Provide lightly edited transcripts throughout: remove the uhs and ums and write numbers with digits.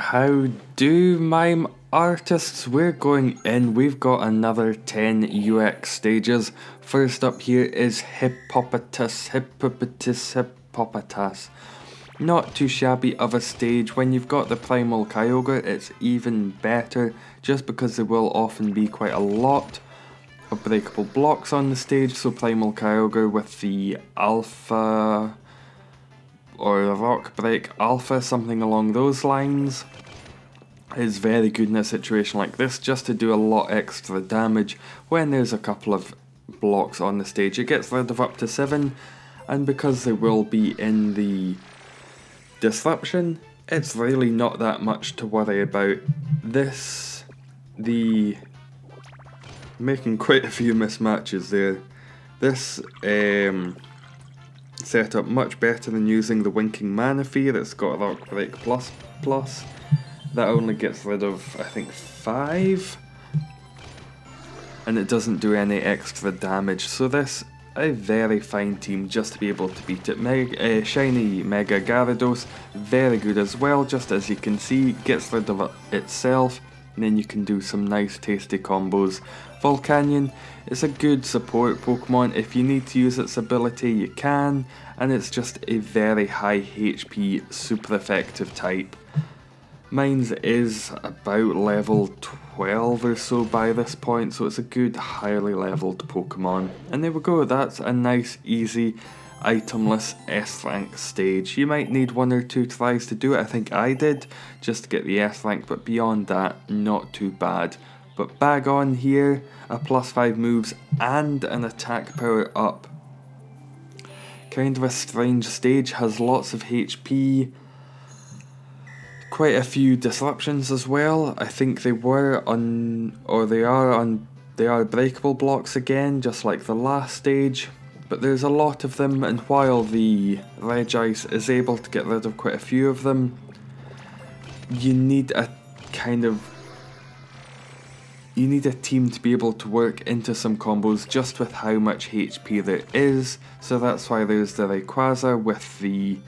How do Mime Artists? We're going in. We've got another 10 UX stages. First up here is Hippopotas. Not too shabby of a stage. When you've got the Primal Kyogre, it's even better, just because there will often be quite a lot of breakable blocks on the stage. So Primal Kyogre with the Alpha or the Rock Break Alpha, something along those lines, is very good in a situation like this, just to do a lot extra damage when there's a couple of blocks on the stage. It gets rid of up to 7, and because they will be in the disruption, it's really not that much to worry about. This, making quite a few mismatches there. This setup much better than using the Winking Manaphy that's got Rock Break plus. That only gets rid of, I think, 5, and it doesn't do any extra damage. So this, a very fine team just to be able to beat it. Shiny Mega Gyarados, very good as well, just as you can see, gets rid of it itself, and then you can do some nice tasty combos. Volcanion is a good support Pokemon. If you need to use its ability, you can, and it's just a very high HP, super effective type. Mine's is about level 12 or so by this point, so it's a good highly leveled Pokemon. And there we go, that's a nice easy itemless S rank stage. You might need 1 or 2 tries to do it, I think I did, just to get the S rank, but beyond that, not too bad. But Bagon here, a +5 moves and an attack power up. Kind of a strange stage, has lots of HP, quite a few disruptions as well. I think they were they are breakable blocks again, just like the last stage, but there's a lot of them, and while the Regice is able to get rid of quite a few of them, you need a team to be able to work into some combos just with how much HP there is. So that's why there's the Rayquaza with the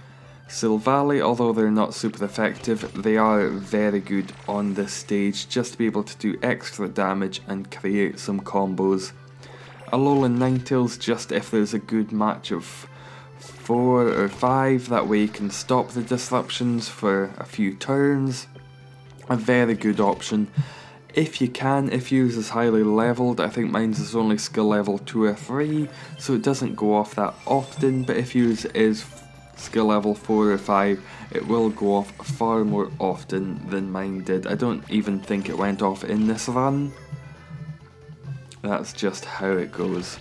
Silvally. Although they're not super effective, they are very good on this stage, just to be able to do extra damage and create some combos. Alolan Ninetales, just if there's a good match of 4 or 5, that way you can stop the disruptions for a few turns. A very good option. If you can, if yours is highly leveled, I think mine's is only skill level 2 or 3, so it doesn't go off that often, but if yours is skill level 4 or 5, it will go off far more often than mine did. I don't even think it went off in this run. That's just how it goes.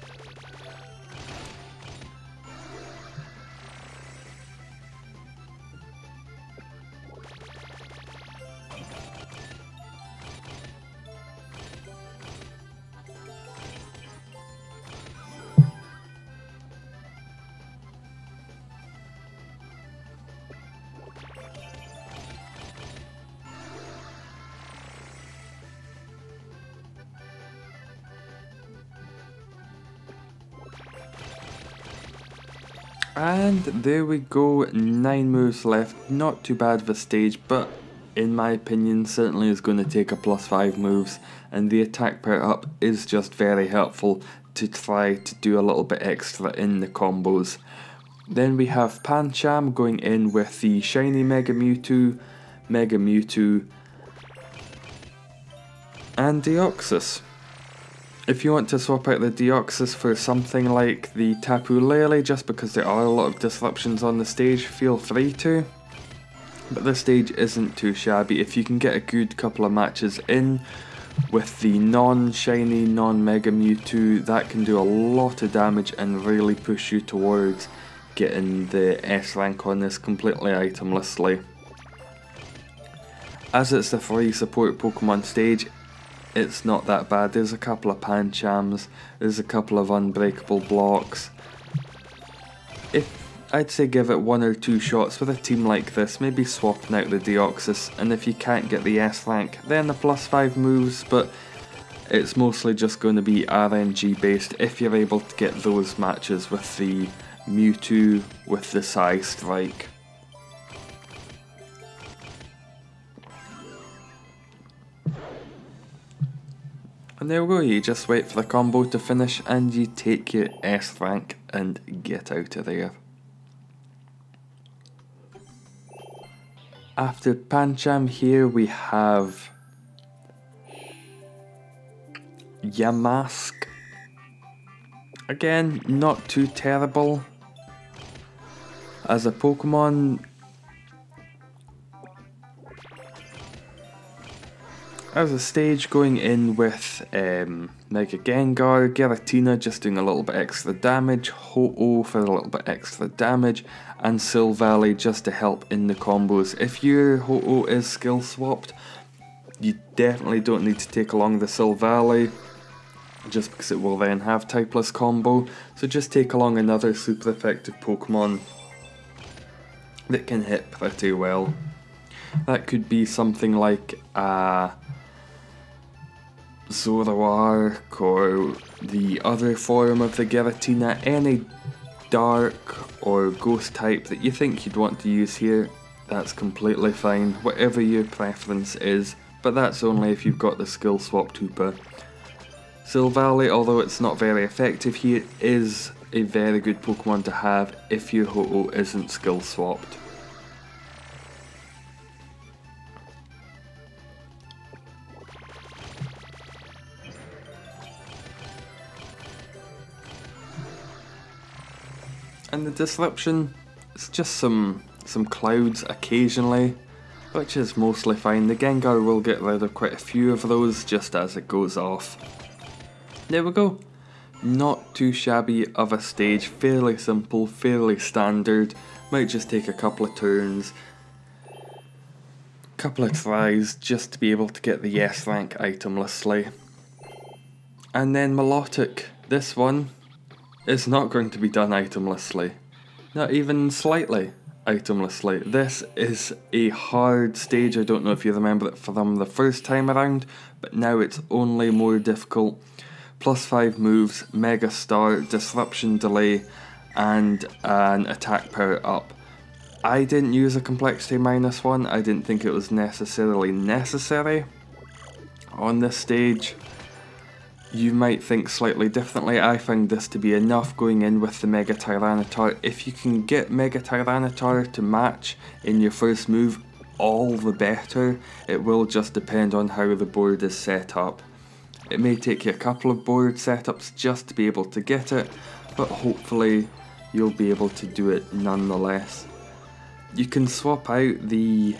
And there we go, 9 moves left. Not too bad of a stage, but in my opinion certainly is going to take a +5 moves, and the attack power up is just very helpful to try to do a little bit extra in the combos. Then we have Pancham going in with the shiny Mega Mewtwo, and Deoxys. If you want to swap out the Deoxys for something like the Tapu Lele, just because there are a lot of disruptions on the stage, feel free to. But this stage isn't too shabby. If you can get a good couple of matches in with the non-shiny, non-Mega Mewtwo, that can do a lot of damage and really push you towards getting the S rank on this completely itemlessly. As it's the free support Pokemon stage, it's not that bad. There's a couple of Panchams, there's a couple of unbreakable blocks. I'd say give it 1 or 2 shots with a team like this, maybe swapping out the Deoxys, and if you can't get the S rank, then the +5 moves, but it's mostly just going to be RNG based if you're able to get those matches with the Mewtwo with the Psy Strike. And there we go, you just wait for the combo to finish and you take your S rank and get out of there. After Pancham here we have Yamask. Again, not too terrible as a Pokemon. As a stage going in with Mega Gengar, Giratina just doing a little bit extra damage, Ho-Oh for a little bit extra damage, and Silvally just to help in the combos. If your Ho-Oh is skill swapped, you definitely don't need to take along the Silvally, just because it will then have typeless combo, so just take along another super effective Pokemon that can hit pretty well. That could be something like Zoroark or the other form of the Giratina, any dark or ghost type that you think you'd want to use here, that's completely fine, whatever your preference is, but that's only if you've got the skill swap Hoopa. Silvally, although it's not very effective here, is a very good Pokemon to have if your Ho-Oh isn't skill swapped. And the disruption, it's just some clouds occasionally, which is mostly fine. The Gengar will get rid of quite a few of those just as it goes off. There we go. Not too shabby of a stage, fairly simple, fairly standard. Might just take a couple of turns, couple of tries just to be able to get the S rank itemlessly. And then Milotic, this one is not going to be done itemlessly, not even slightly itemlessly. This is a hard stage. I don't know if you remember it from the first time around, but now it's only more difficult. +5 moves, Mega Star, Disruption Delay, and an attack power up. I didn't use a complexity -1, I didn't think it was necessarily necessary on this stage. You might think slightly differently. I found this to be enough going in with the Mega Tyranitar. If you can get Mega Tyranitar to match in your first move, all the better. It will just depend on how the board is set up. It may take you a couple of board setups just to be able to get it, but hopefully you'll be able to do it nonetheless. You can swap out the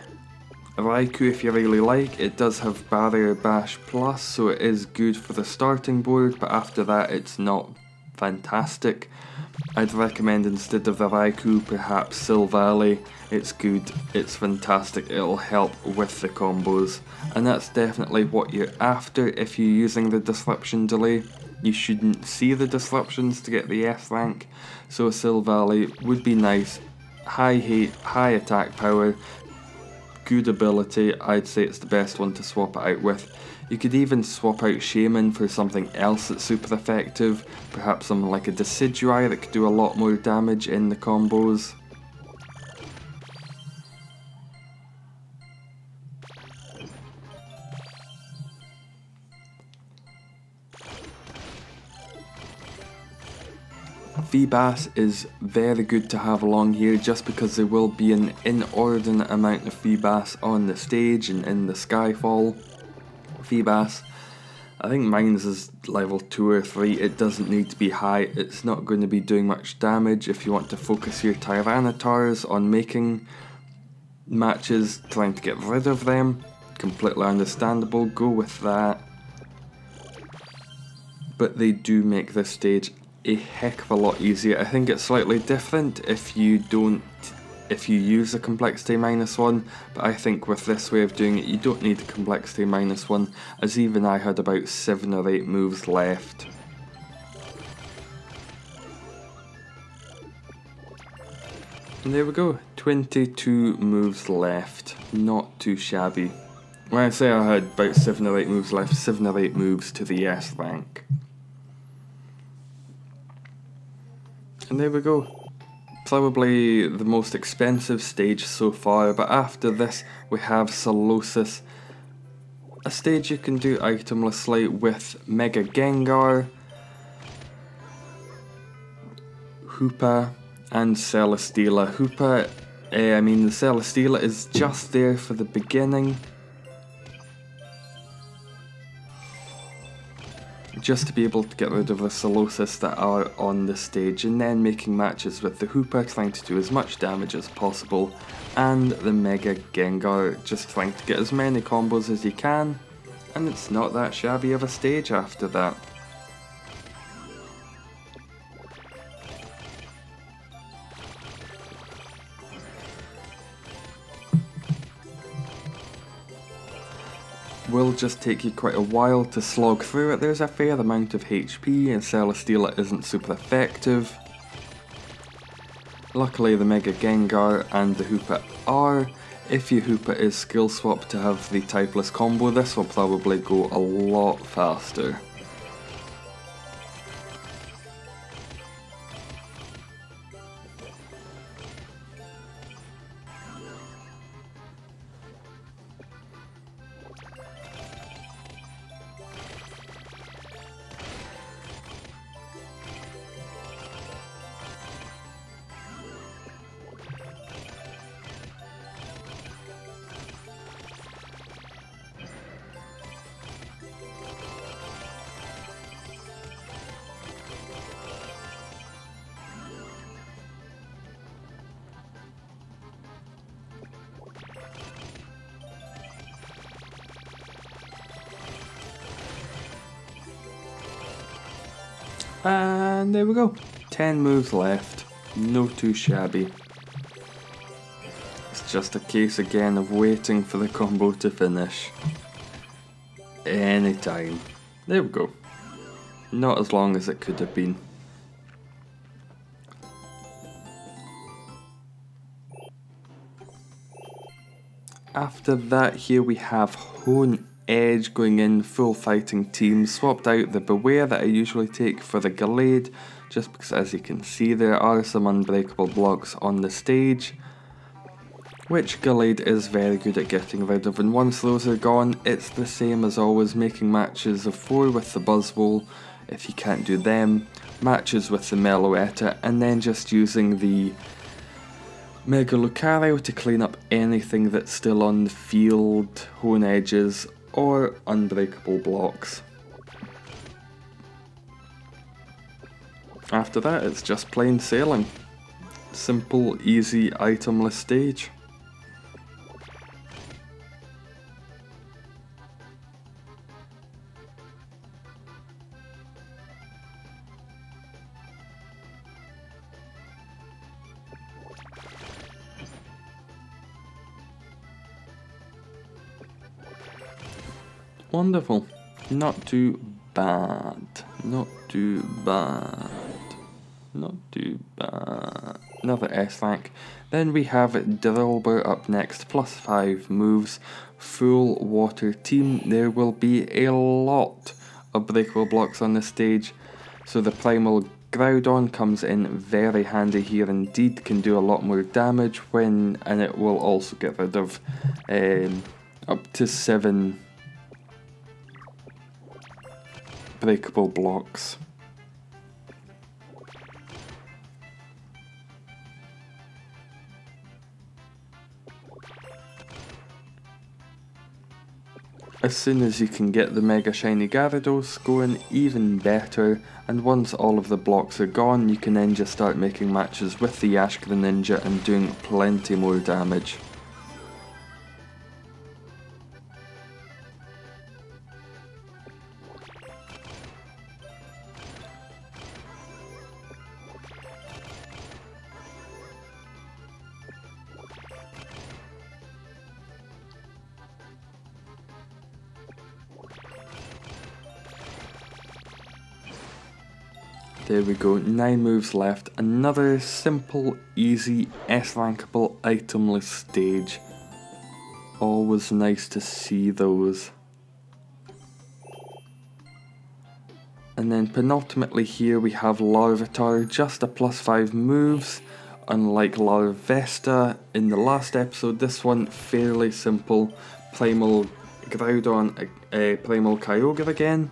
Raikou if you really like. It does have Barrier Bash Plus, so it is good for the starting board, but after that it's not fantastic. I'd recommend instead of the Raikou perhaps Silvally. It's good, it's fantastic, it'll help with the combos, and that's definitely what you're after if you're using the Disruption Delay. You shouldn't see the disruptions to get the S rank, so Silvally would be nice. High hate, high attack power, good ability. I'd say it's the best one to swap it out with. You could even swap out Shaman for something else that's super effective, perhaps something like a Decidueye that could do a lot more damage in the combos. Feebas is very good to have along here just because there will be an inordinate amount of Feebas on the stage and in the Skyfall. Feebas, I think mine's is level 2 or 3, it doesn't need to be high, it's not going to be doing much damage. If you want to focus your Tyranitars on making matches, trying to get rid of them, completely understandable, go with that. But they do make this stage a heck of a lot easier. I think it's slightly different if you use a complexity -1, but I think with this way of doing it you don't need a complexity -1, as even I had about 7 or 8 moves left. And there we go, 22 moves left, not too shabby. When I say I had about 7 or 8 moves left, 7 or 8 moves to the S rank. And there we go. Probably the most expensive stage so far, but after this we have Solosis. a stage you can do itemlessly with Mega Gengar, Hoopa, and Celesteela. Hoopa, the Celesteela is just there for the beginning, just to be able to get rid of the Solosis that are on the stage, and then making matches with the Hoopa, trying to do as much damage as possible, and the Mega Gengar, just trying to get as many combos as you can, and it's not that shabby of a stage after that. Will just take you quite a while to slog through it. There's a fair amount of HP and Celesteela isn't super effective. Luckily the Mega Gengar and the Hoopa are. If your Hoopa is skill swapped to have the typeless combo, this will probably go a lot faster. And there we go, 10 moves left, no too shabby. It's just a case again of waiting for the combo to finish. Anytime. There we go. Not as long as it could have been. After that, here we have Hone Edge going in full fighting team. Swapped out the Beware that I usually take for the Gallade, just because as you can see there are some unbreakable blocks on the stage, which Gallade is very good at getting rid of, and once those are gone it's the same as always, making matches of 4 with the Buzzwole if you can't do them, matches with the Meloetta, and then just using the Mega Lucario to clean up anything that's still on the field, Hone Edges, or unbreakable blocks. After that, it's just plain sailing. Simple, easy, itemless stage. Wonderful. Not too bad. Not too bad. Not too bad. Another S-Rank. Then we have Drillbur up next. +5 moves. Full water team. There will be a lot of breakable blocks on this stage. So the Primal Groudon comes in very handy here indeed. Can do a lot more damage and it will also get rid of up to 7 breakable blocks. As soon as you can get the Mega Shiny Gyarados going, even better, and once all of the blocks are gone you can then just start making matches with the Ash Greninja and doing plenty more damage. There we go, 9 moves left. Another simple, easy, S-rankable, itemless stage. Always nice to see those. And then penultimately here we have Larvitar, just a +5 moves. Unlike Larvesta in the last episode, this one fairly simple. Primal Groudon a Primal Kyogre again.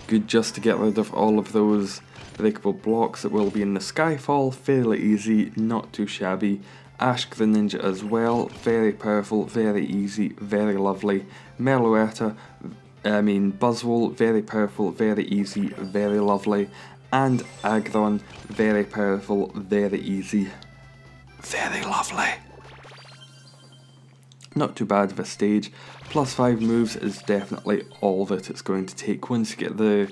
Good just to get rid of all of those breakable blocks that will be in the Skyfall. Fairly easy, not too shabby. Ash Greninja as well, very powerful, very easy, very lovely. Buzzwole, very powerful, very easy, very lovely. And Aggron, very powerful, very easy, very lovely. Not too bad of a stage. +5 moves is definitely all that it's going to take. Once you get the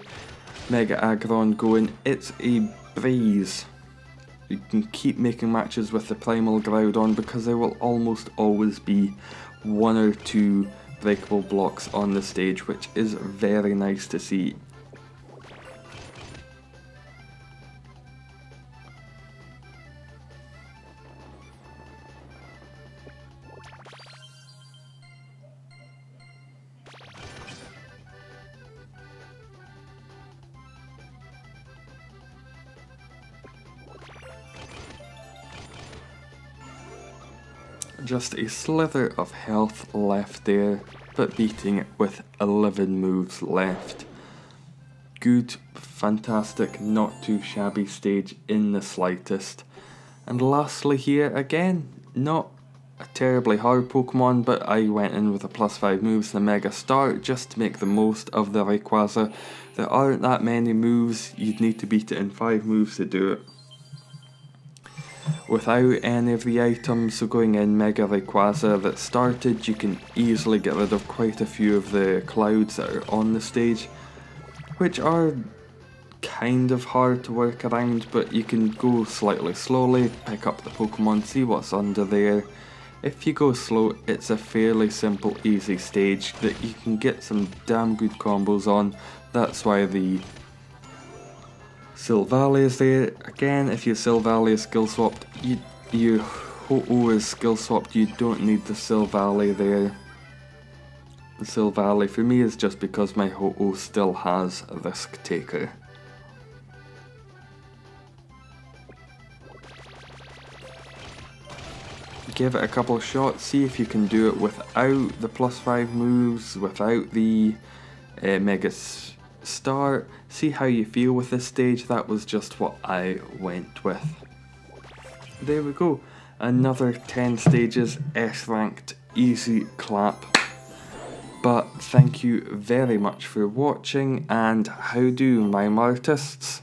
Mega Aggron going, it's a breeze. You can keep making matches with the Primal Groudon because there will almost always be 1 or 2 breakable blocks on the stage, which is very nice to see. Just a slither of health left there, but beating it with 11 moves left. Good, fantastic, not too shabby stage in the slightest. And lastly here, again, not a terribly hard Pokemon, but I went in with a +5 moves and a Mega Start just to make the most of the Rayquaza. There aren't that many moves, you'd need to beat it in 5 moves to do it. Without any of the items, so going in Mega Rayquaza that started, you can easily get rid of quite a few of the clouds that are on the stage, which are kind of hard to work around, but you can go slightly slowly, pick up the Pokemon, see what's under there. If you go slow, it's a fairly simple, easy stage that you can get some damn good combos on. That's why the Silvally is there. Again, if your Silvally is skill swapped, your Ho-Oh is skill swapped, you don't need the Silvally there. The Silvally for me is just because my Ho-Oh still has a Risk Taker. Give it a couple of shots, see if you can do it without the +5 moves, without the Mega Start. See how you feel with this stage. That was just what I went with. There we go. Another 10 stages, S-ranked, easy clap. But thank you very much for watching, and how do Mime Artists?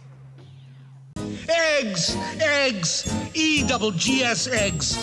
Eggs! Eggs! E-double-G-S eggs!